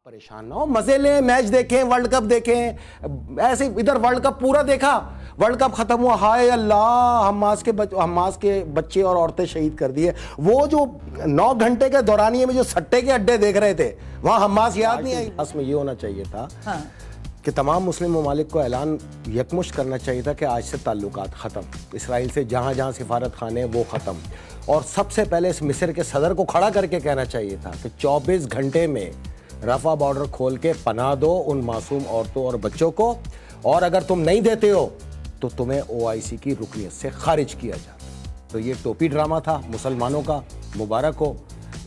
परेशान ना हो, मजे लें, मैच देखें, वर्ल्ड कप देखें। ऐसे इधर वर्ल्ड कप पूरा देखा, वर्ल्ड कप खत्म हुआ, हाय अल्लाह हमास के बच्चे और औरतें शहीद कर दिए। वो जो 9 घंटे के दौरानिये में जो सट्टे के अड्डे देख रहे थे, वहां हमास याद नहीं आई। बस में ये होना चाहिए था कि तमाम मुस्लिम ममालिक को ऐलान यकमुश्त करना चाहिए था कि आज से ताल्लुकात ख़त्म, इसराइल से जहाँ जहाँ सिफारत खाने वो ख़त्म। और सबसे पहले इस मिस्र के सदर को खड़ा करके कहना चाहिए था कि 24 घंटे में रफा बॉर्डर खोल के पनाह दो उन मासूम औरतों और बच्चों को, और अगर तुम नहीं देते हो तो तुम्हें OIC की रुकनियत से खारिज किया जाए। तो ये टोपी ड्रामा था मुसलमानों का, मुबारक हो,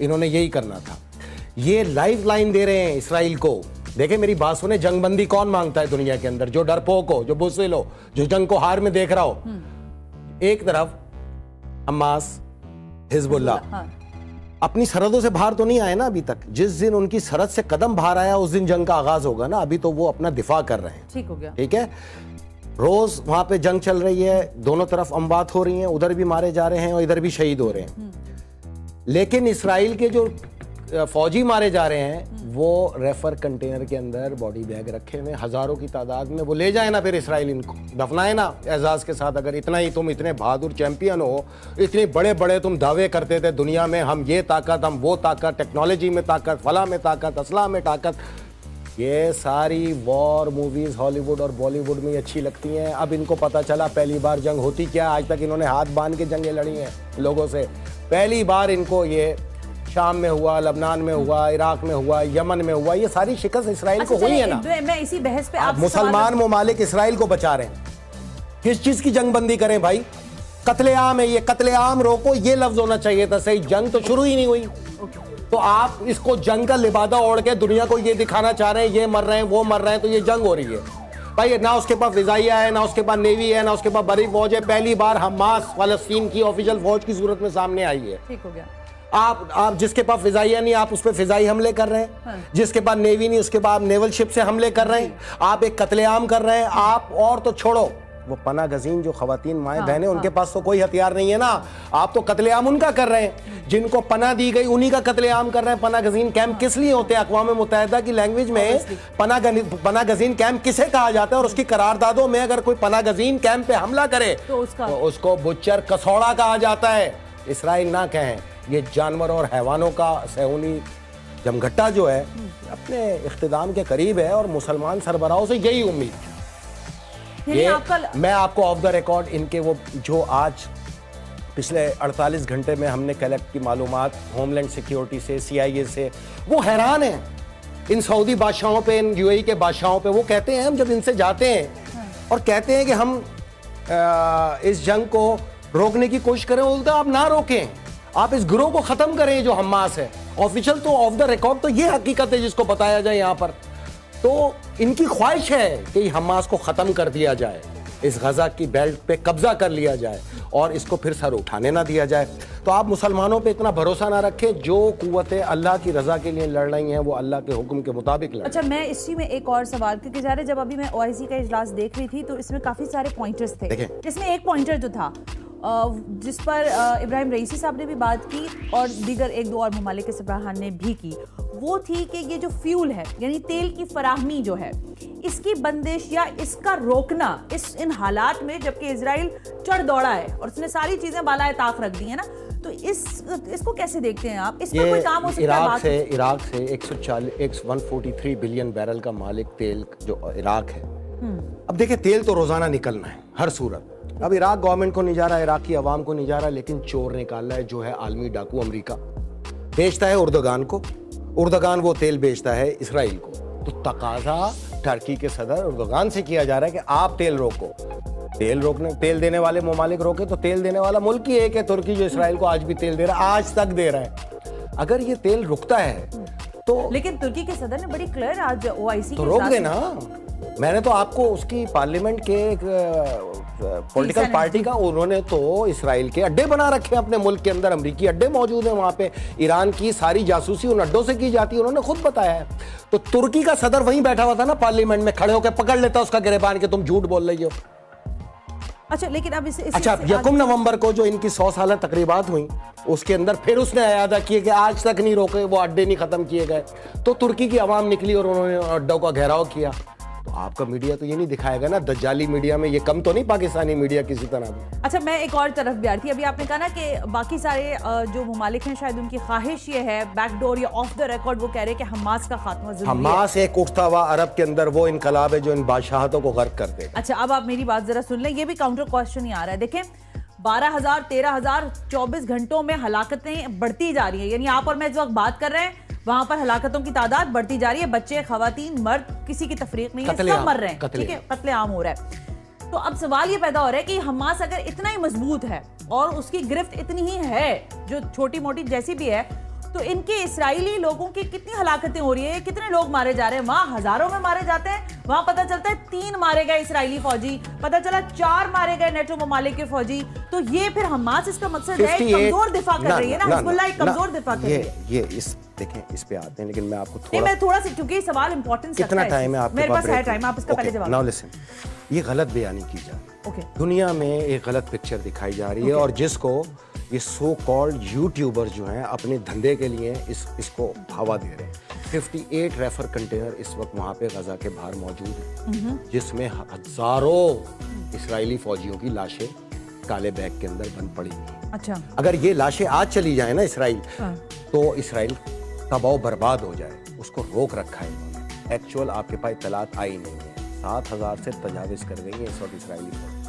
इन्होंने यही करना था। ये लाइफ लाइन दे रहे हैं इसराइल को। देखें मेरी बात सुने, जंगबंदी कौन मांगता है दुनिया के अंदर? जो डरपोक हो, जो बुज़दिल हो, जो जंग को हार में देख रहा हो। एक तरफ हमास, हिजबुल्लाह अपनी सरहदों से बाहर तो नहीं आए ना अभी तक। जिस दिन उनकी सरहद से कदम बाहर आया उस दिन जंग का आगाज होगा ना। अभी तो वो अपना दिफा कर रहे हैं। ठीक हो गया, ठीक है। रोज वहां पे जंग चल रही है, दोनों तरफ अमवात हो रही हैं, उधर भी मारे जा रहे हैं और इधर भी शहीद हो रहे हैं। लेकिन इसराइल के जो फौजी मारे जा रहे हैं वो रेफर कंटेनर के अंदर बॉडी बैग रखे हुए हजारों की तादाद में। वो ले जाए ना फिर इसराइल, इनको दफनाए ना एजाज के साथ। अगर इतना ही तुम इतने बहादुर चैंपियन हो, इतने बड़े बड़े तुम दावे करते थे दुनिया में, हम ये ताकत, हम वो ताकत, टेक्नोलॉजी में ताकत, फला में ताकत, असला में ताकत। ये सारी वॉर मूवीज हॉलीवुड और बॉलीवुड में अच्छी लगती हैं। अब इनको पता चला पहली बार जंग होती क्या। आज तक इन्होंने हाथ बांध के जंगें लड़ी हैं लोगों से। पहली बार इनको ये शाम में हुआ, लबनान में हुआ, इराक में हुआ, यमन में हुआ, ये सारी शिकस्त इसराइल को हुई है ना। मैं इसी बहस पे आप मुसलमान ममालिक इसराइल को बचा रहे हैं। किस चीज की जंगबंदी करें भाई? कत्लेआम है ये, कत्लेआम रोको, ये लफ्ज होना चाहिए था सही। जंग तो शुरू ही नहीं हुई। तो आप इसको जंग का लिबादा ओढ़ के दुनिया को ये दिखाना चाह रहे हैं ये मर रहे हैं वो मर रहे हैं, तो ये जंग हो रही है भाई। ना उसके पास फिजाइया है, ना उसके पास नेवी है, ना उसके पास बड़ी फौज है। पहली बार हमास फलस्तीन की ऑफिशियल फौज की सूरत में सामने आई है। ठीक हो गया। आप जिसके पास फिजाइया नहीं, आप उस पर फिजाई हमले कर रहे हैं। जिसके पास नेवी नहीं, उसके बाद नेवल शिप से हमले कर रहे हैं। आप एक कत्लेआम कर रहे हैं। आप और तो छोड़ो, वो पना गजीन जो खवातीन माएँ बहनें, उनके पास तो कोई हथियार नहीं है ना। आप तो कत्लेआम उनका कर रहे हैं जिनको पना दी गई, उन्हीं का कत्लेआम कर रहे हैं। पना गजीन कैंप किस लिए होते हैं? अक़वाम मुत्तहिदा की लैंग्वेज में पना गजीन कैंप किसे कहा जाता है? और उसकी करारदादों में अगर कोई पना गजीन कैंप पे हमला करे तो उसको बुच्चर कसौड़ा कहा जाता है। इसराइल ना कहें। ये जानवर और हैवानों का सहूनी जमघट्टा जो है अपने इख्तिदाम के करीब है, और मुसलमान सरबराहों से यही उम्मीद है। ये मैं आपको ऑफ द रिकॉर्ड इनके वो जो आज पिछले 48 घंटे में हमने कलेक्ट की मालूमात होमलैंड सिक्योरिटी से, CIA से, वो हैरान है इन सऊदी बादशाहों पे, इन UAE के बादशाहों पे। वो कहते हैं, हम जब इनसे जाते हैं और कहते हैं कि हम इस जंग को रोकने की कोशिश करें, बोलते हैं आप ना रोकें, आप इस गिरोह को खत्म करें जो हमास है। ऑफिशियल तो ऑफ द रिकॉर्ड तो ये हकीकत है जिसको बताया जाए यहाँ पर। तो इनकी ख्वाहिश है कि हमास को खत्म कर दिया जाए, इस गजा की बेल्ट पे कब्जा कर लिया जाए और इसको फिर सर उठाने ना दिया जाए। तो आप मुसलमानों पे इतना भरोसा ना रखें। जो कुव्वतें अल्लाह की रजा के लिए लड़ रही हैं वो अल्लाह के हुक्म के मुताबिक लड़। अच्छा, मैं इसी में एक और सवाल, क्योंकि जा रहे जब अभी मैं OIC का इजलास देख रही थी तो इसमें काफी सारे पॉइंटर्स थे। इसमें एक पॉइंटर जो था जिस पर इब्राहिम रईसी साहब ने भी बात की और दीगर 1-2 और ममालिक के सरबराहान ने भी की, वो थी कि ये जो फ्यूल है यानी तेल की फराहमी जो है, इसकी बंदिश या इसका रोकना इन हालात में जबकि इजराइल चढ़ दौड़ा है और उसने सारी चीजें बालाए ताक रख दी है ना, तो इसको कैसे देखते हैं आप? इस पर कोई काम हो सकता है? इराक से 143 बिलियन बैरल का मालिक तेल जो इराक है। अब देखिए, तेल तो रोजाना निकलना है हर सूरत। अब इराक गवर्नमेंट को नहीं जा रहा, इराक की आवाम को नहीं जा रहा, लेकिन चोर निकाल रहा है जो है आलमी डाकू अमेरिका, बेचता है उर्दगान को, उर्दगान वो तेल बेचता है इसराइल को। तो तकाजा टर्की के सदर उर्दगान से किया जा रहा है कि आप तेल रोको। तेल देने वाले ममालिक रोके तो तेल देने वाला मुल्क ही एक है, तुर्की, जो इसराइल को आज भी तेल दे रहा है, आज तक दे रहा है। अगर ये तेल रुकता है तो, लेकिन तुर्की के सदर ने बड़ी क्लियर आज OIC तो रोक देना। मैंने तो आपको उसकी पार्लियामेंट के एक पॉलिटिकल पार्टी का, उन्होंने तो इसराइल के अड्डे बना रखे हैं अपने मुल्क के अंदर, अमेरिकी अड्डे मौजूद हैं वहां पे। ईरान की सारी जासूसी उन अड्डों से की जाती है, उन्होंने खुद बताया है। तो तुर्की का सदर वहीं बैठा हुआ था ना पार्लियामेंट में, खड़े होकर पकड़ लेता उसका गिरबान कि तुम झूठ बोल रही हो। अच्छा, लेकिन अब इसे अच्छा, यकम नवंबर को जो इनकी 100 साल तकरीबात हुई, उसके अंदर फिर उसने अयादा किए कि आज तक नहीं रोके, वो अड्डे नहीं खत्म किए गए, तो तुर्की की आवाम निकली और उन्होंने अड्डों का घेराव किया। तो आपका मीडिया तो ये नहीं दिखाएगा ना, दज्जाली मीडिया में ये कम तो नहीं पाकिस्तानी मीडिया किसी तरह भी। अच्छा, मैं एक और तरफ भी आ रही थी, अभी आपने कहा ना कि बाकी सारे जो ममालिक हैं शायद उनकी ख्वाहिश ये है, बैकडोर या ऑफ द रिकॉर्ड वो कह रहे हैं कि हमास का खात्मा जरूरी है। हमास एक उठता हुआ अरब के अंदर वो इनकलाब है जो इन बादशाहतों को गर्क कर देगा। अच्छा, अब आप मेरी बात जरा सुन लें, ये भी काउंटर क्वेश्चन ही आ रहा है। देखें, 12,000 13,000 24 घंटों में हलाकतें बढ़ती जा रही है, यानी आप और मैं इस वक्त बात कर रहे हैं, वहां पर हलाकतों की तादाद बढ़ती जा रही है, बच्चे, खवातीन, मर्द, किसी की तफरीक नहीं है, सब मर रहे हैं, ठीक है, कत्लेआम हो रहा है। तो अब सवाल ये पैदा हो रहा है कि हमास अगर इतना ही मजबूत है और उसकी गिरफ्त इतनी ही है, जो छोटी मोटी जैसी भी है, तो इनके इस्राएली लोगों की कितनी हलाकतें हो रही है, कितने लोग मारे जा रहे हैं, वहां हजारों में मारे जाते हैं, वहां पता चलता है 3 मारे गए इस्राएली फौजी, पता चला 4 मारे गए नेटो ममालिक के फौजी। तो ये फिर हमास इसका मकसद है कमजोर दिफा कर रही है ना, हिजबुल्लाह एक कमजोर दिफा कर रही है। ये इस देखें, इस पे आते हैं, लेकिन मैं आपको मैं थोड़ा सा, क्योंकि सवाल इंपॉर्टेंट कितना टाइम है आपके मेरे पास है टाइम, आप इसका पहले जवाब। नाउ लिसन, ये गलत बयानी की जा रही है, दुनिया में एक गलत पिक्चर दिखाई जा रही है, और जिसको ये सो कॉल्ड यूट्यूबर जो हैं अपने धंधे के लिए इसको हवा दे रहे हैं। 58 रेफर कंटेनर इस वक्त वहां पे गजा के बाहर मौजूद है, जिसमें हजारों इस्राएली फौजियों की लाशें काले बैग के अंदर बंद पड़ी हुई। अच्छा, अगर ये लाशें आज चली जाए ना इसराइल, तो इसराइल तबाह बर्बाद हो जाए, उसको रोक रखा है इन्होंने। एक्चुअल आपके पास इतलात आई नहीं है, 7,000 से तजाविज कर गई है इस वक्त इसराइली फौज।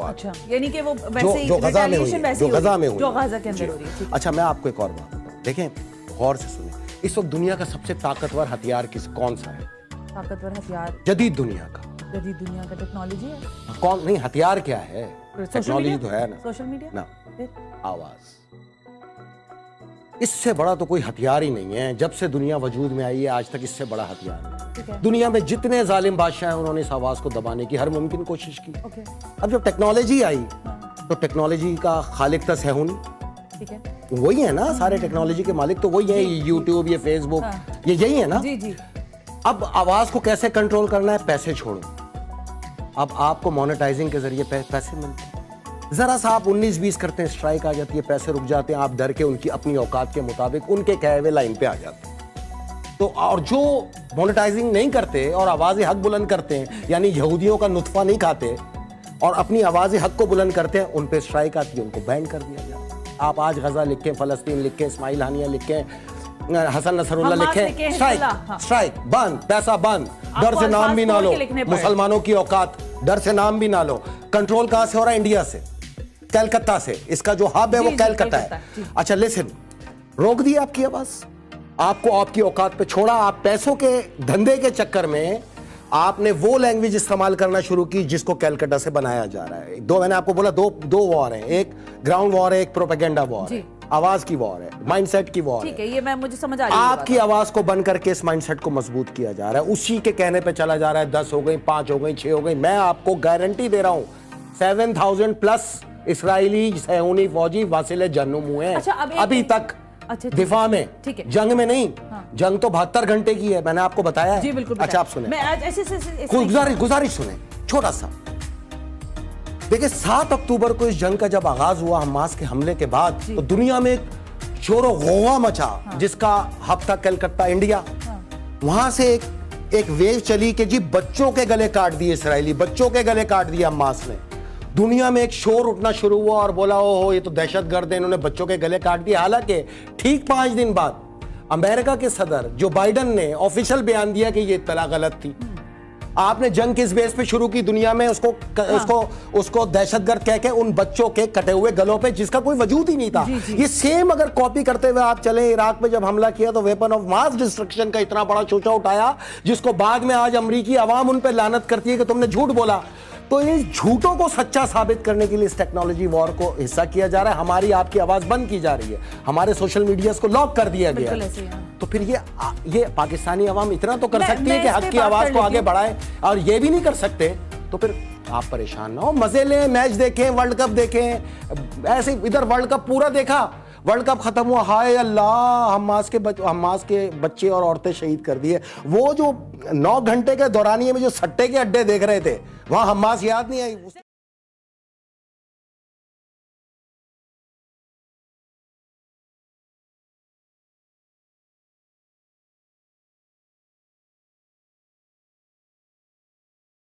अच्छा, यानी कि वो वैसे ही जो गजा में हुई, जो गजा में हुई, जो गजा के अंदर हो रही है। अच्छा, मैं आपको एक और बात बताऊं, देखें गौर से सुने, इस वक्त दुनिया का सबसे ताकतवर हथियार कौन सा है? ताकतवर हथियार जदीद दुनिया का, जदीद दुनिया का टेक्नोलॉजी है। कौन नहीं, हथियार क्या है? टेक्नोलॉजी तो है ना, सोशल मीडिया ना, आवाज। इससे बड़ा तो कोई हथियार ही नहीं है। जब से दुनिया वजूद में आई है आज तक इससे बड़ा हथियार नहीं। दुनिया में जितने जालिम बादशाह हैं उन्होंने इस आवाज को दबाने की हर मुमकिन कोशिश की। अब जब टेक्नोलॉजी आई तो टेक्नोलॉजी का खालिक तो सहूनी, ठीक है, वही है ना, सारे टेक्नोलॉजी के मालिक तो वही है, यूट्यूब, ये फेसबुक, ये यही है ना। जी जी। अब आवाज को कैसे कंट्रोल करना है? पैसे छोड़ो। अब आपको मोनेटाइजिंग के जरिए पैसे मिलते हैं, जरा सा आप 19-20 करते हैं, स्ट्राइक आ जाती है, पैसे रुक जाते हैं, आप डर के उनकी अपनी औकात के मुताबिक उनके कहे हुए लाइन पे आ जाते हैं। तो और जो मोनेटाइजिंग नहीं करते और आवाज़ हक बुलंद करते हैं, यानी यहूदियों का नुत्फा नहीं खाते और अपनी आवाज़ हक को बुलंद करते हैं, उन पे स्ट्राइक आती है, उनको बैन कर दिया जाता है। आप आज गजा लिखें, फलस्तीन लिखें, इस्माइल हानिया लिखें, हसन नसरुल्लाह लिखें, स्ट्राइक बंद, पैसा बंद, डर से नाम भी ना लो, मुसलमानों की औकात, डर से नाम भी ना लो। कंट्रोल कहां से हो रहा है? इंडिया से, कलकत्ता से, इसका जो हब है वो कलकत्ता है। अच्छा लिसन, रोक दी आपकी आवाज, आपको आपकी औकात पे छोड़ा, आप पैसों के धंधे के चक्कर में आपने वो लैंग्वेज इस्तेमाल करना शुरू की जिसको कलकत्ता से बनाया जा रहा है। मैंने आपको बोला दो वॉर हैं, एक ग्राउंड वॉर है, एक प्रोपेगेंडा वॉर है, आवाज की वॉर है, माइंडसेट की वॉर है। ठीक है, ये मैं मुझे समझ आ रही है। आपकी आवाज को बंद करके इस माइंडसेट को मजबूत किया जा रहा है, उसी के कहने पे चला जा रहा है। 10 हो गई, 5 हो गई, 6 हो गई। मैं आपको गारंटी दे रहा हूं 7,000 प्लस इसराइली सहूनी फौजी वासिले जन्नुम हुए हैं अभी तक। अच्छा, दिफा में, ठीक है, जंग में नहीं। जंग तो 72 घंटे की है, मैंने आपको बताया है। जी बिल्कुल। अच्छा आप सुने, मैं आज ऐसे गुजारिश सुने, छोटा सा। देखिए 7 अक्टूबर को इस जंग का जब आगाज हुआ हमास के हमले के बाद, तो दुनिया में एक शोर गौवा मचा, जिसका हब था कलकत्ता, इंडिया। वहां से एक वेव चली कि जी बच्चों के गले काट दिए इसराइली, बच्चों के गले काट दिया हमास ने। दुनिया में एक शोर उठना शुरू हुआ और बोला ओहो ये तो दहशतगर्द है, इन्होंने बच्चों के गले काट दिए। हालांकि ठीक 5 दिन बाद अमेरिका के सदर जो बाइडन ने ऑफिशियल बयान दिया कि ये इत्तला गलत थी। आपने जंग किस बेस पे शुरू की? दुनिया में उसको दहशतगर्द कह के उन बच्चों के कटे हुए गलों पे, जिसका कोई वजूद ही नहीं था। ये सेम अगर कॉपी करते हुए आप चले, इराक में जब हमला किया तो वेपन ऑफ मास डिस्ट्रक्शन का इतना बड़ा चोचा उठाया, जिसको बाद में आज अमेरिकी आवाम उन पे लानत करती है कि तुमने झूठ बोला। तो इन झूठों को सच्चा साबित करने के लिए इस टेक्नोलॉजी वॉर को हिस्सा किया जा रहा है। हमारी आपकी आवाज बंद की जा रही है, हमारे सोशल मीडिया को लॉक कर दिया गया है। तो फिर ये पाकिस्तानी आवाम इतना तो कर सकती है कि हक की आवाज को आगे बढ़ाए, और ये भी नहीं कर सकते तो फिर आप परेशान ना हो, मजे लें, मैच देखें, वर्ल्ड कप देखें। ऐसे इधर वर्ल्ड कप पूरा देखा, वर्ल्ड कप खत्म हुआ, हाय अल्लाह हमास के बच्चे और औरतें शहीद कर दिए। वो जो 9 घंटे के दौरानिये में जो सट्टे के अड्डे देख रहे थे, वहां हमास याद नहीं आई।